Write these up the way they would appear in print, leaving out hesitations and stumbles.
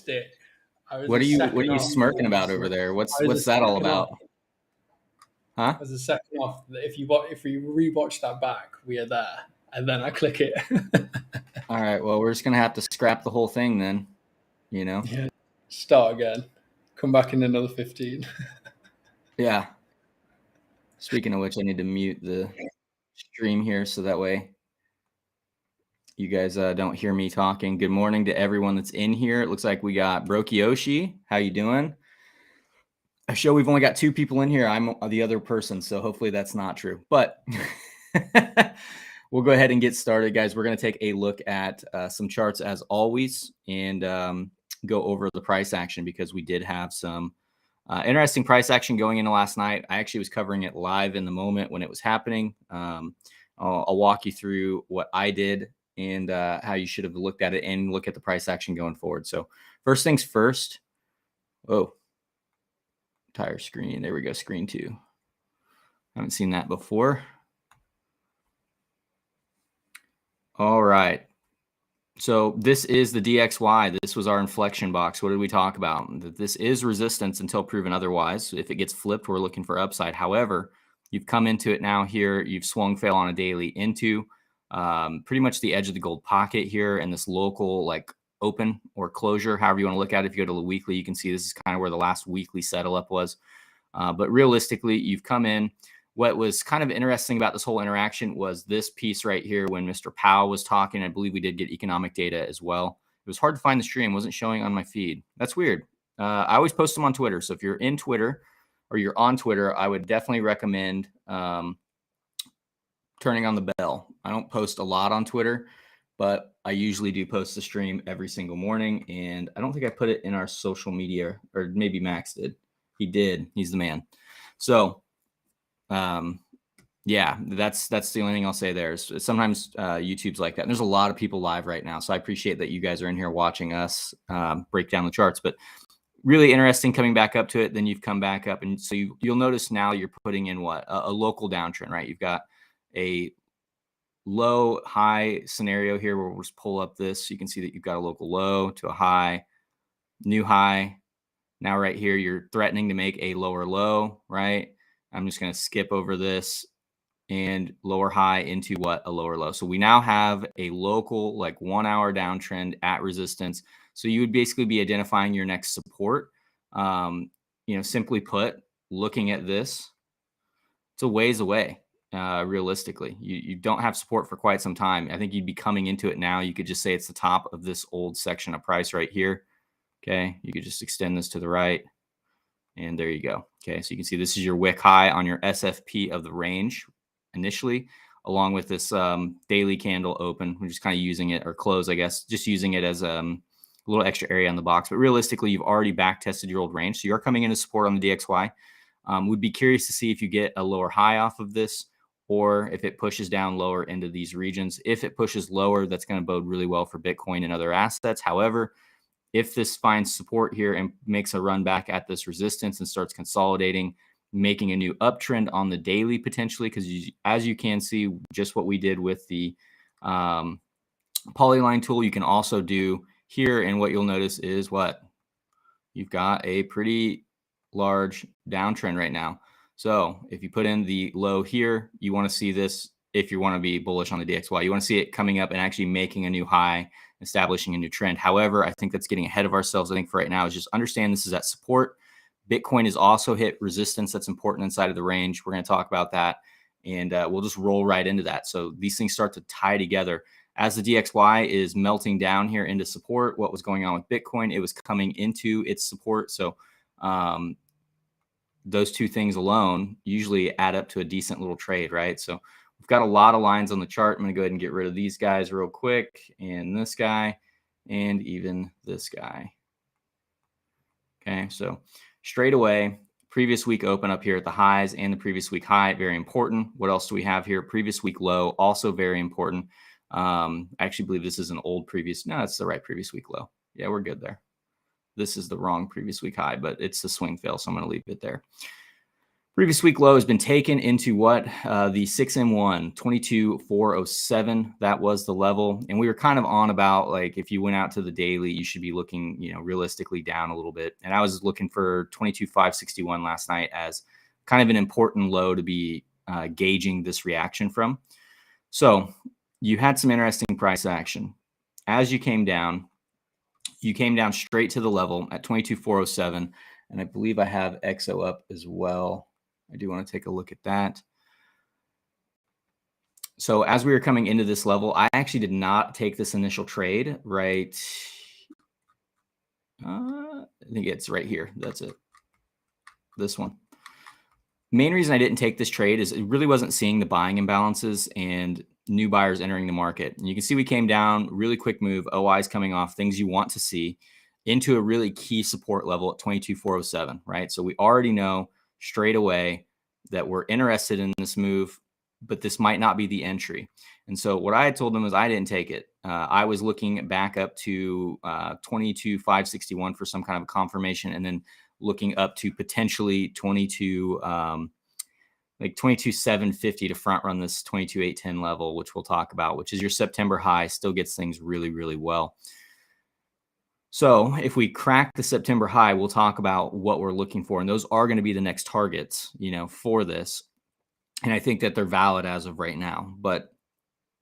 watched it. I was What a are second you off. smirking about over there? I was What's a that all second about? off. Huh? As a second off, if you rewatch that back, we are there, and then I click it. All right. Well, we're just gonna have to scrap the whole thing then. You know? Yeah. Start again. Come back in another 15. Yeah. Speaking of which, I need to mute the stream here so that way you guys don't hear me talking. Good morning to everyone that's in here. It looks like we got Brokioshi. How you doing? I show we've only got 2 people in here. I'm the other person, so hopefully that's not true. But we'll go ahead and get started, guys. We're going to take a look at some charts as always and go over the price action because we did have some interesting price action going into last night. I actually was covering it live in the moment when it was happening. I'll walk you through what I did and how you should have looked at it and look at the price action going forward. So first things first. Oh, entire screen. There we go. Screen 2. Haven't seen that before. All right. So this is the DXY. This was our inflection box. What did we talk about? That this is resistance until proven otherwise. If it gets flipped, we're looking for upside. However, you've come into it now here. You've swung fail on a daily into pretty much the edge of the gold pocket here and this local like open or closure, however you want to look at it. If you go to the weekly, you can see this is kind of where the last weekly settle up was. But realistically, you've come in. What was kind of interesting about this whole interaction was this piece right here when Mr. Powell was talking. I believe we did get economic data as well. It was hard to find the stream. It wasn't showing on my feed. That's weird. I always post them on Twitter. So if you're in Twitter or you're on Twitter, I would definitely recommend turning on the bell. I don't post a lot on Twitter, but I usually do post the stream every single morning. And I don't think I put it in our social media, or maybe Max did. He did. He's the man. So yeah, that's the only thing I'll say there. Is sometimes YouTube's like that. And there's a lot of people live right now. So I appreciate that you guys are in here watching us break down the charts. But really interesting coming back up to it. Then you've come back up. And so you'll notice now you're putting in what? A local downtrend, right? You've got a low high scenario here where we'll just pull up this. You can see that you've got a local low to a high, new high. Now right here, you're threatening to make a lower low, right? I'm just going to skip over this and lower high into what? A lower low. So we now have a local like 1 hour downtrend at resistance. So you would basically be identifying your next support. Simply put, looking at this, it's a ways away. Realistically, you don't have support for quite some time. I think you'd be coming into it now. You could just say it's the top of this old section of price right here. Okay. You could just extend this to the right. And there you go. Okay, so you can see this is your wick high on your SFP of the range initially, along with this daily candle open. We're just kind of using it, or close, I guess, just using it as a little extra area on the box. But realistically, you've already back tested your old range. So you're coming into support on the DXY. Would be curious to see if you get a lower high off of this, or if it pushes down lower into these regions. If it pushes lower, that's going to bode really well for Bitcoin and other assets. However, if this finds support here and makes a run back at this resistance and starts consolidating, making a new uptrend on the daily potentially, because as you can see, just what we did with the polyline tool, you can also do here. And what you'll notice is what? You've got a pretty large downtrend right now. So if you put in the low here, you want to see this. If you want to be bullish on the DXY, you want to see it coming up and actually making a new high, establishing a new trend. However, I think that's getting ahead of ourselves. I think for right now is just understand this is at support. Bitcoin has also hit resistance. That's important inside of the range. We're going to talk about that, and we'll just roll right into that. So these things start to tie together. As the DXY is melting down here into support, what was going on with Bitcoin? It was coming into its support. So those two things alone usually add up to a decent little trade, right? So we've got a lot of lines on the chart. I'm going to go ahead and get rid of these guys real quick, and this guy, and even this guy. Okay, so straight away, previous week open up here at the highs and the previous week high, very important. What else do we have here? Previous week low, also very important. I actually believe this is an old previous. No, it's the right previous week low. Yeah, we're good there. This is the wrong previous week high, but it's the swing fail, so I'm going to leave it there. Previous week low has been taken into what? The 6M1, 22,407. That was the level. And we were kind of on about, like, if you went out to the daily, you should be looking, realistically down a little bit. And I was looking for 22,561 last night as kind of an important low to be gauging this reaction from. So you had some interesting price action. As you came down straight to the level at 22,407. And I believe I have XO up as well. I do want to take a look at that. So as we were coming into this level, I actually did not take this initial trade, right? I think it's right here. That's it. This one. Main reason I didn't take this trade is it really wasn't seeing the buying imbalances and new buyers entering the market. And you can see we came down, really quick move, OIs coming off, things you want to see, into a really key support level at 22,407, right? So we already know straight away that we're interested in this move, but this might not be the entry. And so what I had told them was I didn't take it. I was looking back up to 22,561 for some kind of a confirmation, and then looking up to potentially 22,750 to front run this 22,810 level, which we'll talk about, which is your September high, still gets things really, really well. So if we crack the September high, we'll talk about what we're looking for. And those are going to be the next targets, for this. And I think that they're valid as of right now. But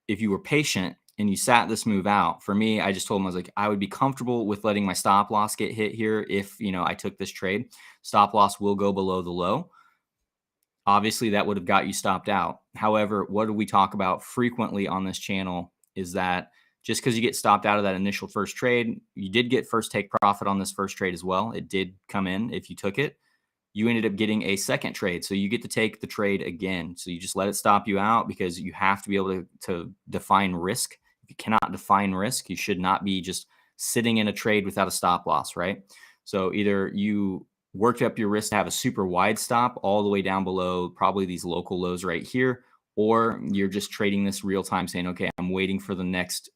if you were patient and you sat this move out, for me, I just told them, I was like, I would be comfortable with letting my stop loss get hit here if, I took this trade. Stop loss will go below the low. Obviously, that would have got you stopped out. However, what do we talk about frequently on this channel is that just because you get stopped out of that initial first trade, you did get first take profit on this first trade as well. It did come in if you took it. You ended up getting a second trade. So you get to take the trade again. So you just let it stop you out because you have to be able to define risk. If you cannot define risk, you should not be just sitting in a trade without a stop loss, right? So either you worked up your risk to have a super wide stop all the way down below probably these local lows right here, or you're just trading this real time saying, okay, I'm waiting for the next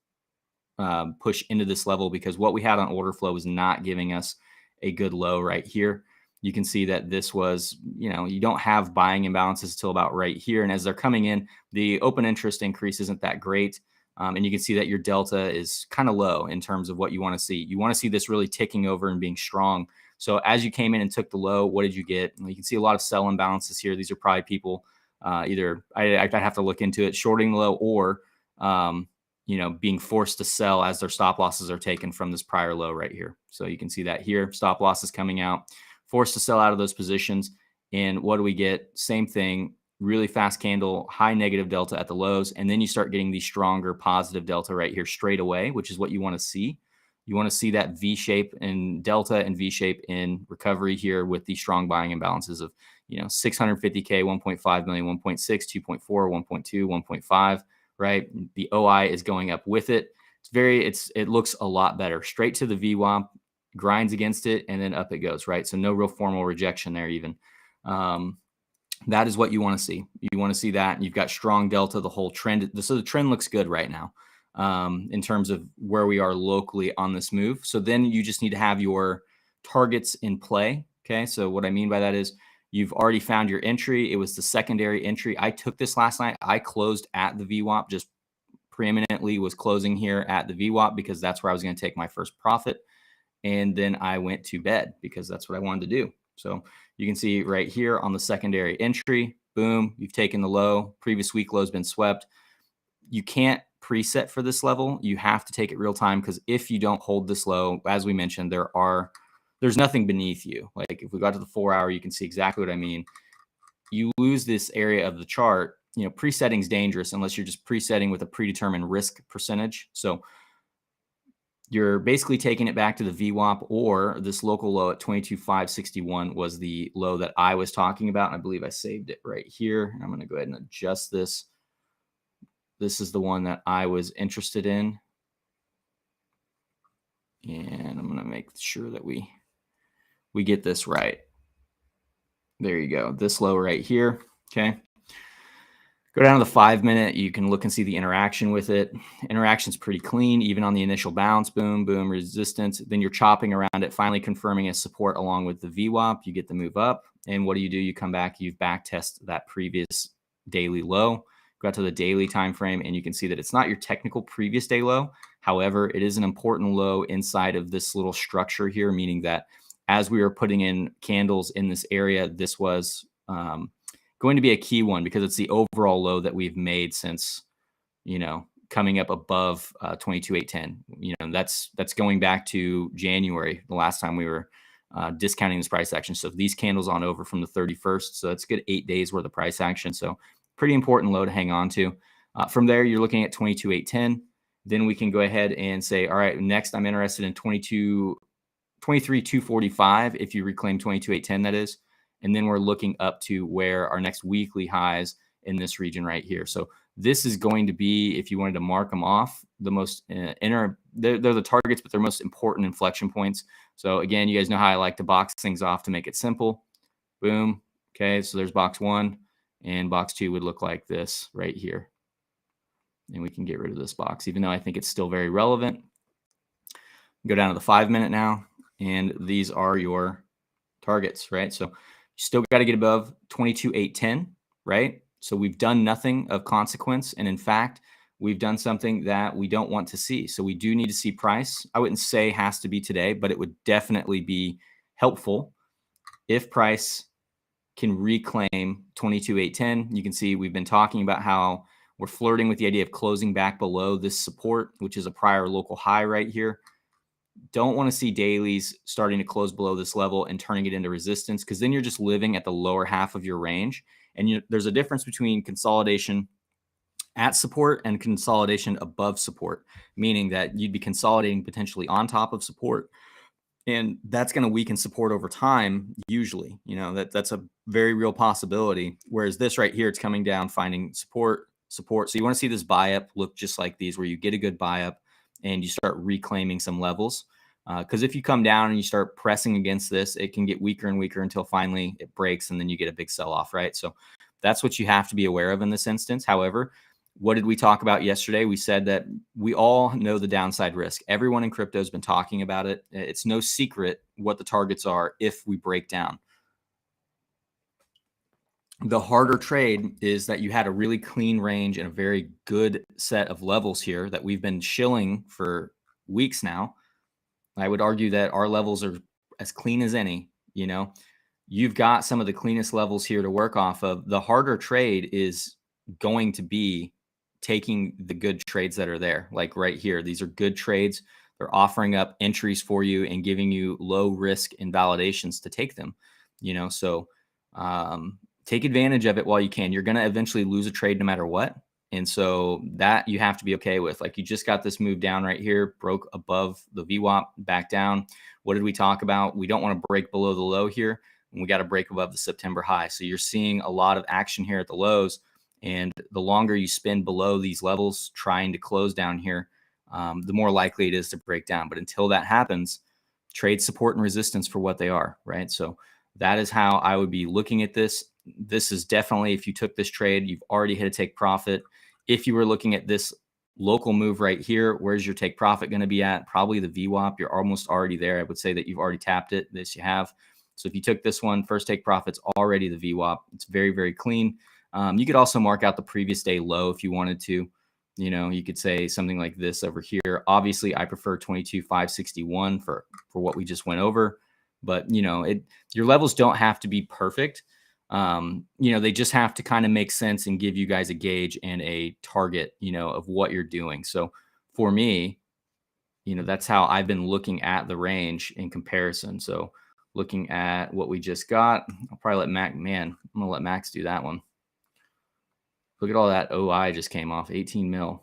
push into this level because what we had on order flow was not giving us a good low right here. You can see that this was, you don't have buying imbalances until about right here. And as they're coming in, the open interest increase isn't that great. And you can see that your delta is kind of low in terms of what you want to see. You want to see this really ticking over and being strong. So as you came in and took the low, what did you get? You can see a lot of sell imbalances here. These are probably people either, I'd have to look into it, shorting the low or, being forced to sell as their stop losses are taken from this prior low right here. So you can see that here, stop losses coming out, forced to sell out of those positions. And what do we get? Same thing, really fast candle, high negative delta at the lows. And then you start getting the stronger positive delta right here straight away, which is what you want to see. You want to see that V shape in delta and V shape in recovery here with the strong buying imbalances of, 650K, 1.5 million, 1.6, 2.4, 1.2, 1.5, right? The OI is going up with it. It looks a lot better. Straight to the VWAP, grinds against it, and then up it goes, right? So no real formal rejection there even. That is what you want to see. You want to see that, and you've got strong delta, the whole trend. So the trend looks good right now in terms of where we are locally on this move. So then you just need to have your targets in play, okay? So what I mean by that is you've already found your entry. It was the secondary entry. I took this last night. I closed at the VWAP, just preeminently was closing here at the VWAP because that's where I was going to take my first profit. And then I went to bed because that's what I wanted to do. So you can see right here on the secondary entry, boom, you've taken the low. Previous week low has been swept. You can't preset for this level. You have to take it real time because if you don't hold this low, as we mentioned, there's nothing beneath you. Like if we got to the 4 hour, you can see exactly what I mean. You lose this area of the chart. Presetting is dangerous unless you're just presetting with a predetermined risk percentage. So you're basically taking it back to the VWAP, or this local low at 22,561 was the low that I was talking about. And I believe I saved it right here. I'm going to go ahead and adjust this. This is the one that I was interested in. And I'm going to make sure that we get this right. There you go. This low right here. Okay. Go down to the 5 minute. You can look and see the interaction with it. Interaction's pretty clean, even on the initial bounce. Boom, boom, resistance. Then you're chopping around it, finally confirming as support along with the VWAP. You get the move up. And what do? You come back, you've back tested that previous daily low. Go out to the daily time frame, and you can see that it's not your technical previous day low. However, it is an important low inside of this little structure here, meaning that as we were putting in candles in this area, this was going to be a key one because it's the overall low that we've made since, coming up above 22,810. That's going back to January, the last time we were discounting this price action. So these candles on over from the 31st. So that's good 8 days worth of price action. So pretty important low to hang on to. From there, you're looking at 22,810. Then we can go ahead and say, all right, next I'm interested in 23,245 if you reclaim 22,810, that is. And then we're looking up to where our next weekly highs in this region right here. So this is going to be, if you wanted to mark them off, the most they're the targets, but they're most important inflection points. So again, you guys know how I like to box things off to make it simple. Boom. Okay, so there's box 1, and box 2 would look like this right here. And we can get rid of this box, even though I think it's still very relevant. Go down to the 5 minute now, and these are your targets, right? So you still got to get above 22,810, right? So we've done nothing of consequence. And in fact, we've done something that we don't want to see. So we do need to see price. I wouldn't say has to be today, but it would definitely be helpful if price can reclaim 22,810. You can see we've been talking about how we're flirting with the idea of closing back below this support, which is a prior local high right here. Don't want to see dailies starting to close below this level and turning it into resistance, because then you're just living at the lower half of your range. And there's a difference between consolidation at support and consolidation above support, meaning that you'd be consolidating potentially on top of support. And that's going to weaken support over time, usually. That's a very real possibility. Whereas this right here, it's coming down, finding support. So you want to see this buy up look just like these, where you get a good buy up and you start reclaiming some levels. Because if you come down and you start pressing against this, it can get weaker and weaker until finally it breaks, and then you get a big sell-off, right? So that's what you have to be aware of in this instance. However, what did we talk about yesterday? We said that we all know the downside risk. Everyone in crypto has been talking about it. It's no secret what the targets are if we break down. The harder trade is that you had a really clean range and a very good set of levels here that we've been shilling for weeks now. I would argue that our levels are as clean as any. You've got some of the cleanest levels here to work off of. The harder trade is going to be taking the good trades that are there. Like right here, these are good trades. They're offering up entries for you and giving you low risk invalidations to take them. So take advantage of it while you can. You're going to eventually lose a trade no matter what. And so that you have to be okay with. Like, you just got this move down right here, broke above the VWAP, back down. What did we talk about? We don't want to break below the low here, and we got to break above the September high. So you're seeing a lot of action here at the lows, and the longer you spend below these levels trying to close down here, the more likely it is to break down. But until that happens, trade support and resistance for what they are, right? So that is how I would be looking at this. This is definitely, if you took this trade, you've already hit a take profit. If you were looking at this local move right here, where's your take profit going to be at? Probably the VWAP. You're almost already there. I would say that you've already tapped it. This you have. So if you took this one, first take profit's already the VWAP. It's very, very clean. You could also mark out the previous day low if you wanted to. You could say something like this over here. Obviously, I prefer 22,561 for what we just went over. But, your levels don't have to be perfect. They just have to kind of make sense and give you guys a gauge and a target, of what you're doing. So for me, that's how I've been looking at the range in comparison. So looking at what we just got, I'll probably let I'm going to let Max do that one. Look at all that OI just came off, 18 mil.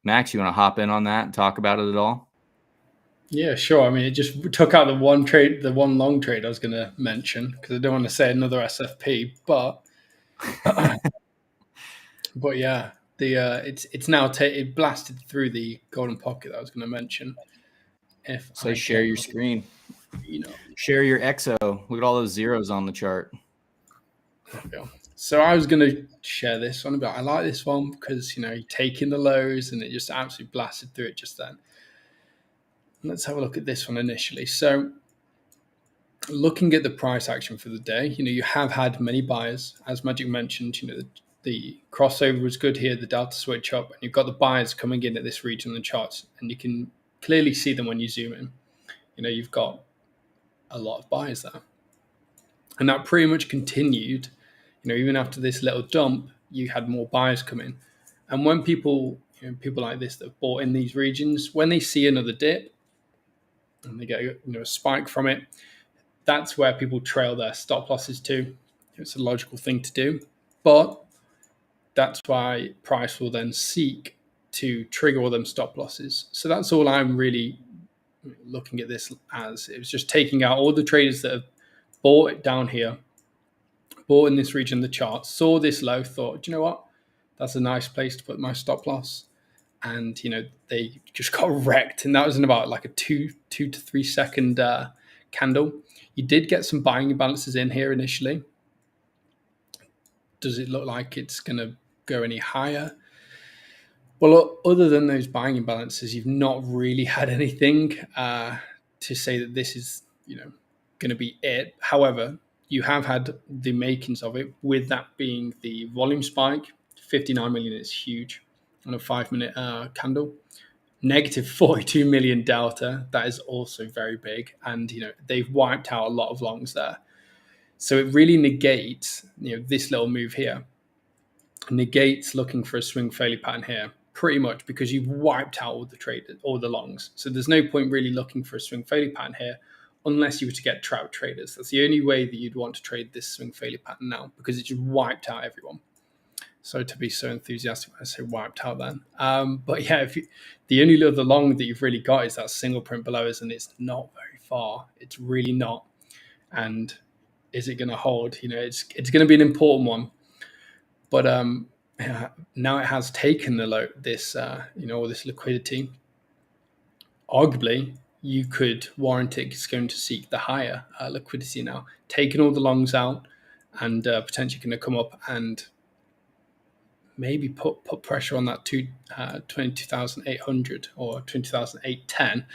Max, you want to hop in on that and talk about it at all? Yeah, sure. I mean, it just took out the one long trade I was going to mention, because I don't want to say another SFP, but but yeah, it's now it blasted through the golden pocket that I was going to mention. If I share your screen, share your XO. Look at all those zeros on the chart. There we go. So I was going to share this one, but I like this one because, you take in the lows and it just absolutely blasted through it just then. Let's have a look at this one initially. So looking at the price action for the day, you have had many buyers, as Magic mentioned. The crossover was good here, the delta switch up, and you've got the buyers coming in at this region on the charts, and you can clearly see them when you zoom in. You've got a lot of buyers there, and that pretty much continued. Even after this little dump, you had more buyers come in, and when people like this that have bought in these regions, when they see another dip and they get a spike from it, that's where people trail their stop losses to. It's a logical thing to do, but that's why price will then seek to trigger all them stop losses. So that's all I'm really looking at this as. It was just taking out all the traders that have bought it down here, bought in this region of the chart, saw this low, thought, you know what, that's a nice place to put my stop loss. And, they just got wrecked. And that was in about like a 2 to 3 second candle. You did get some buying imbalances in here initially. Does it look like it's going to go any higher? Well, other than those buying imbalances, you've not really had anything to say that this is, going to be it. However, you have had the makings of it, with that being the volume spike. 59 million is huge on a 5-minute candle. Negative 42 million delta, that is also very big. And, they've wiped out a lot of longs there. So it really negates, this little move here, negates looking for a swing failure pattern here, pretty much, because you've wiped out all the traders, all the longs. So there's no point really looking for a swing failure pattern here unless you were to get trout traders. That's the only way that you'd want to trade this swing failure pattern now, because it just wiped out everyone. So to be so enthusiastic when I say wiped out then. But yeah, the only other long that you've really got is that single print below us, and it's not very far. It's really not. And is it going to hold? It's going to be an important one. But now it has taken this all this liquidity. Arguably, you could warrant it's going to seek the higher liquidity now, taking all the longs out, and potentially going to come up and maybe put pressure on that 22,800 or 22,810,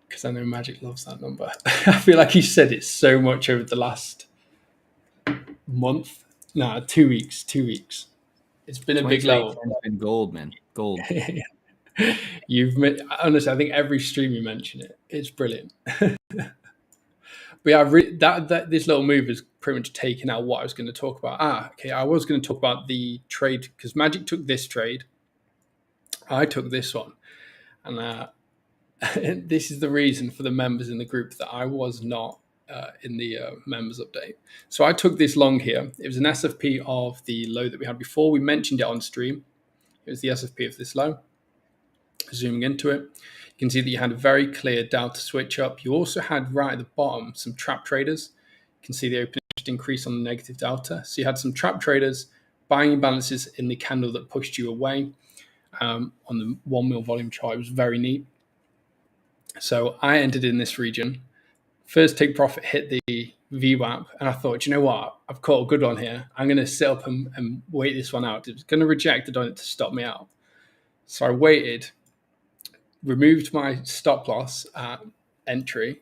because I know Magic loves that number. I feel like he said it so much over the last month. No, 2 weeks. It's been a big level. It's been gold, man. Gold. Honestly, I think every stream you mention it. It's brilliant. But yeah, that this little move has pretty much taken out what I was going to talk about. I was going to talk about the trade, because Magic took this trade. I took this one. And this is the reason for the members in the group that I was not in the members update. So I took this long here. It was an SFP of the low that we had before. We mentioned it on stream. It was the SFP of this low. Zooming into it, you can see that you had a very clear delta switch up. You also had right at the bottom some trap traders. You can see the open interest increase on the negative delta. So you had some trap traders buying imbalances in the candle that pushed you away on the 1 mil volume chart. It was very neat. So I entered in this region. First take profit hit the VWAP, and I thought, you know what? I've caught a good one here. I'm going to sit up and wait this one out. It was going to reject it on it to stop me out. So I waited, removed my stop loss at entry,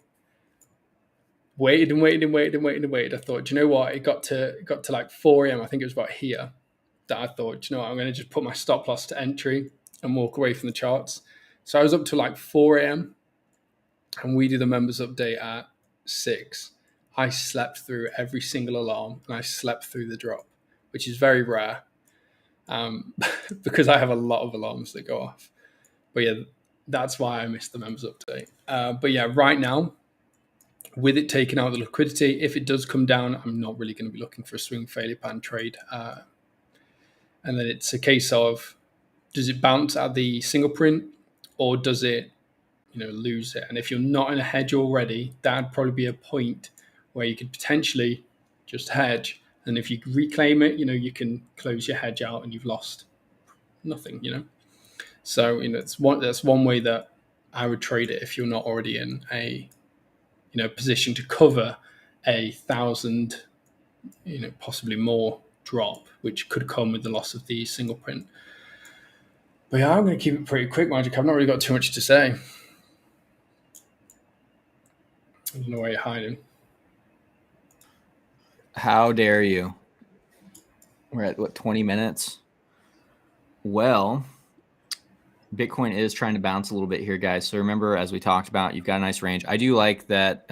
waited. I thought, you know what? It got to like 4 a.m. I think it was about here that I thought, you know what? I'm going to just put my stop loss to entry and walk away from the charts. So I was up to like 4 a.m. and we did the members update at 6. I slept through every single alarm, and I slept through the drop, which is very rare because I have a lot of alarms that go off. But yeah, that's why I missed the members update. But yeah, right now, with it taking out the liquidity, if it does come down, I'm not really going to be looking for a swing failure pattern trade. And then it's a case of, does it bounce at the single print, or does it lose it? And if you're not in a hedge already, that'd probably be a point where you could potentially just hedge. And if you reclaim it, you can close your hedge out and you've lost nothing, So, that's one way that I would trade it if you're not already in a, position to cover 1,000 possibly more drop, which could come with the loss of the single print. But yeah, I'm going to keep it pretty quick, Magic. I've not really got too much to say. I don't know where you're hiding. How dare you? We're at, 20 minutes? Well, Bitcoin is trying to bounce a little bit here, guys. So remember, as we talked about, you've got a nice range. I do like that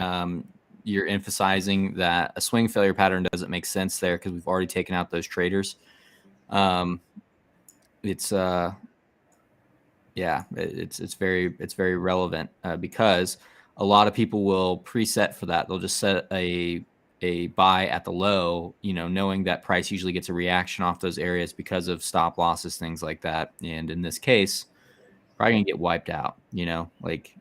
you're emphasizing that a swing failure pattern doesn't make sense there because we've already taken out those traders. It's very relevant because a lot of people will preset for that. They'll just set a buy at the low, knowing that price usually gets a reaction off those areas because of stop losses, things like that. And in this case, probably gonna get wiped out, like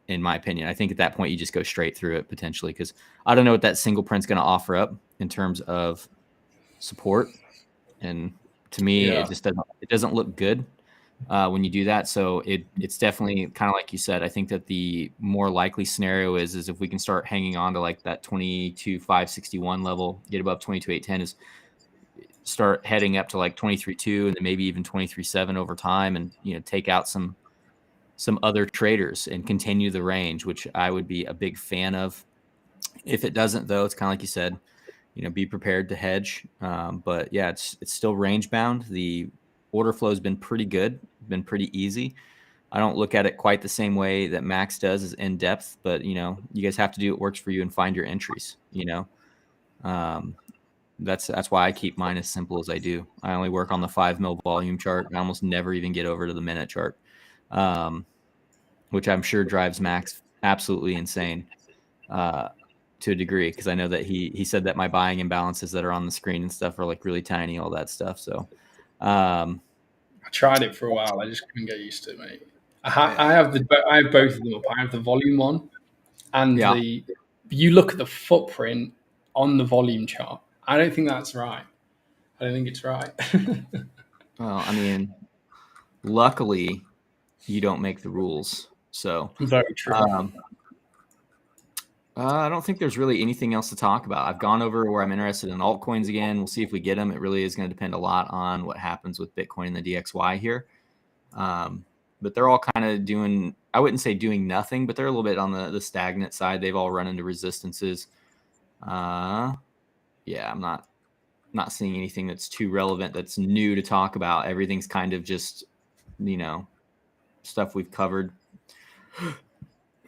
in my opinion. I think at that point you just go straight through it potentially because I don't know what that single print's gonna offer up in terms of support. And to me, it just doesn't look good when you do that. So it's definitely kind of like you said. I think that the more likely scenario is if we can start hanging on to like that 22,561 level, get above 22,810, is start heading up to like 23.2 and then maybe even 23.7 over time, and take out some other traders and continue the range, which I would be a big fan of. If it doesn't, though, it's kind of like you said, be prepared to hedge. But yeah, it's still range bound. The order flow has been pretty good, been pretty easy. I don't look at it quite the same way that Max does, as in depth, but you guys have to do what works for you and find your entries. That's why I keep mine as simple as I do. I only work on the 5 mil volume chart. I almost never even get over to the minute chart, which I'm sure drives Max absolutely insane to a degree, because I know that he said that my buying imbalances that are on the screen and stuff are like really tiny, all that stuff. So I tried it for a while. I just couldn't get used to it, mate. I have both of them up. I have the volume one and you look at the footprint on the volume chart. I don't think that's right. I don't think it's right. Well, I mean, luckily you don't make the rules. So very true. I don't think there's really anything else to talk about. I've gone over where I'm interested in altcoins again. We'll see if we get them. It really is going to depend a lot on what happens with Bitcoin and the DXY here. But they're all kind of doing, I wouldn't say doing nothing, but they're a little bit on the stagnant side. They've all run into resistances. Yeah, I'm not seeing anything that's too relevant, that's new to talk about. Everything's kind of just, stuff we've covered.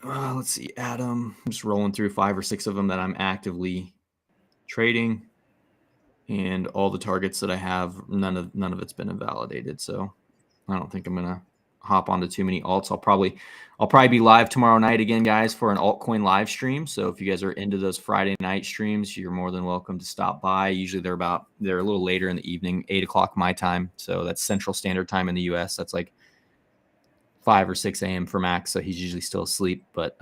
Let's see, Adam. I'm just rolling through 5 or 6 of them that I'm actively trading, and all the targets that I have, none of it's been invalidated. So I don't think I'm gonna hop onto too many alts. I'll probably be live tomorrow night again, guys, for an altcoin live stream. So if you guys are into those Friday night streams, you're more than welcome to stop by. Usually they're a little later in the evening, 8 o'clock my time. So that's Central Standard Time in the US. That's like 5 or 6 a.m. for Max, so he's usually still asleep. But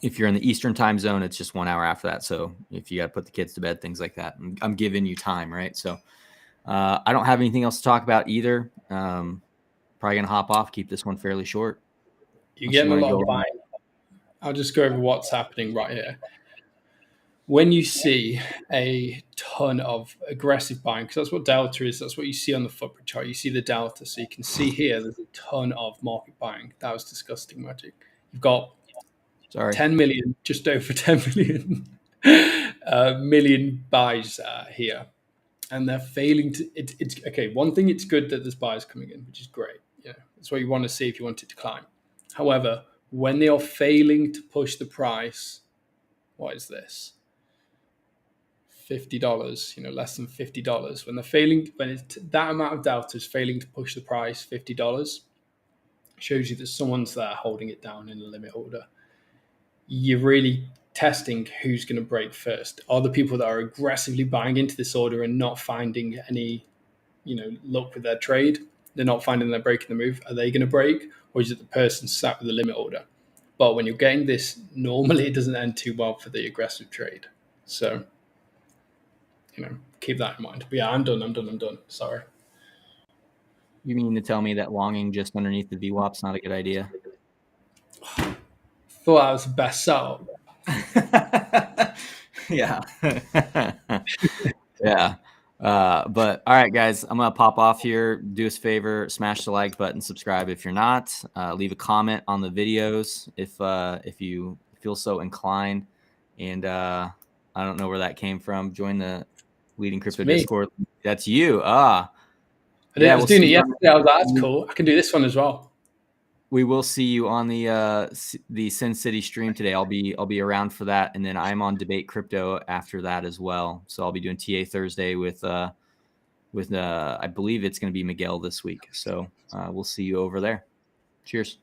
if you're in the Eastern time zone, it's just 1 hour after that. So if you got to put the kids to bed, things like that, I'm giving you time, right? So I don't have anything else to talk about either. Probably going to hop off, keep this one fairly short. You're getting a lot of buying. I'll just go over what's happening right here. When you see a ton of aggressive buying, because that's what delta is, that's what you see on the footprint chart. You see the delta. So you can see here there's a ton of market buying. That was disgusting, Magic. You've got 10 million, just over 10 million buys here. And they're failing to, it's okay. One thing, it's good that there's buyers coming in, which is great. That's what you want to see if you want it to climb. However, when they are failing to push the price, what is this? $50, less than $50. When they're failing, that amount of delta is failing to push the price, $50, shows you that someone's there holding it down in a limit order. You're really testing who's going to break first. Are the people that are aggressively buying into this order and not finding any, luck with their trade? They're not finding they're breaking the move. Are they going to break? Or is it the person sat with the limit order? But when you're getting this, normally it doesn't end too well for the aggressive trade. So, keep that in mind. But yeah, I'm done. Sorry. You mean to tell me that longing just underneath the VWAP's not a good idea? Thought that was the best setup. Yeah. Yeah. But all right, guys, I'm gonna pop off here. Do us a favor, smash the like button, subscribe if you're not. Leave a comment on the videos if you feel so inclined. And I don't know where that came from. Join the Leading It's Crypto me. Discord. That's you. Ah, I yeah. was We'll doing see it you yesterday. I was like, that's cool. I can do this one as well. we will see you on the Sin City stream today. I'll be around for that, and then I'm on Debate Crypto after that as well. So I'll be doing TA Thursday with I believe it's going to be Miguel this week. So we'll see you over there. Cheers.